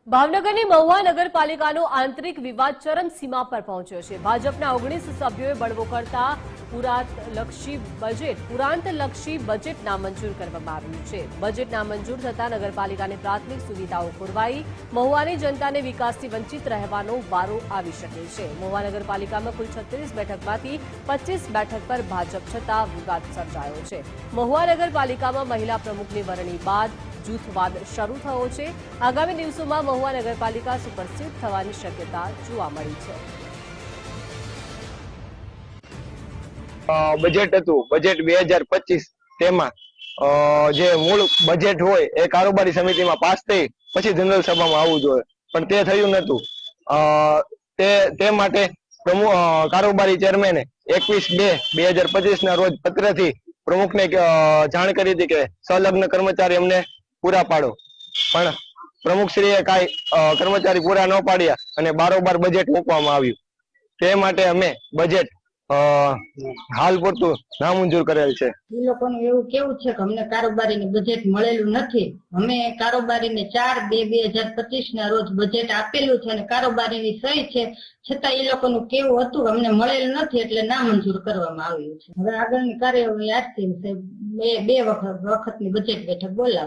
ભાવનગરની મહુવા નગરપાલિકાનો આંતરિક વિવાદ ચરમસીમા પર પહોંચ્યો છે। ભાજપના 19 સભ્યોએ બળવો કરતા પુરાંતલક્ષી બજેટ નામંજૂર કરવામાં આવ્યું છે। બજેટ નામંજૂર થતાં નગરપાલિકાની પ્રાથમિક સુવિધાઓ ખોરવાઈ મહુવાની જનતાને વિકાસથી વંચિત રહેવાનો વારો આવી શકે છે। મહુવા નગરપાલિકામાં કુલ 36 બેઠકમાંથી 25 બેઠક પર ભાજપ છતાં વિવાદ સર્જાયો છે। મહુવા નગરપાલિકામાં મહિલા પ્રમુખની વરણી બાદ જૂથવાદ શરૂ થયો છે। આગામી દિવસોમાં મહુવા નગરપાલિકા સુપરસીડ થવાની શક્યતા જોવા મળી છે। બજેટ હતું બજેટ 2025 તેમાં જે મૂળ બજેટ હોય એ કારોબારી સમિતિમાં પાસ થઈ પછી જનરલ સભામાં આવવું જોઈએ, પણ તે થયું નહોતું। તે માટે કારોબારી ચેરમેને 21/2/2025 ના રોજ પત્રથી પ્રમુખને જાણ કરી હતી કે સંલગ્ન કર્મચારી અમને પૂરા પાડો, પણ પ્રમુખશ્રીએ કાંઈ કર્મચારી પૂરા ન પાડ્યા અને બારોબાર બજેટ મૂકવામાં આવ્યું। તે માટે અમે બજેટ હાલ પૂરતું નામંજૂર કરેલ છે। એ લોકોનું એવું કેવું છે કે અમને કારોબારીનું બજેટ મળેલું નથી। અમે કારોબારીને 4/2/2025 ના રોજ બજેટ આપેલું છે અને કારોબારીની સહી છે, છતાં એ લોકોનું કેવું હતું અમને મળેલું નથી એટલે નામંજૂર કરવામાં આવ્યું છે। હવે આગળની કાર્યવાહી આજથી બે વખતની બજેટ બેઠક બોલાવશે।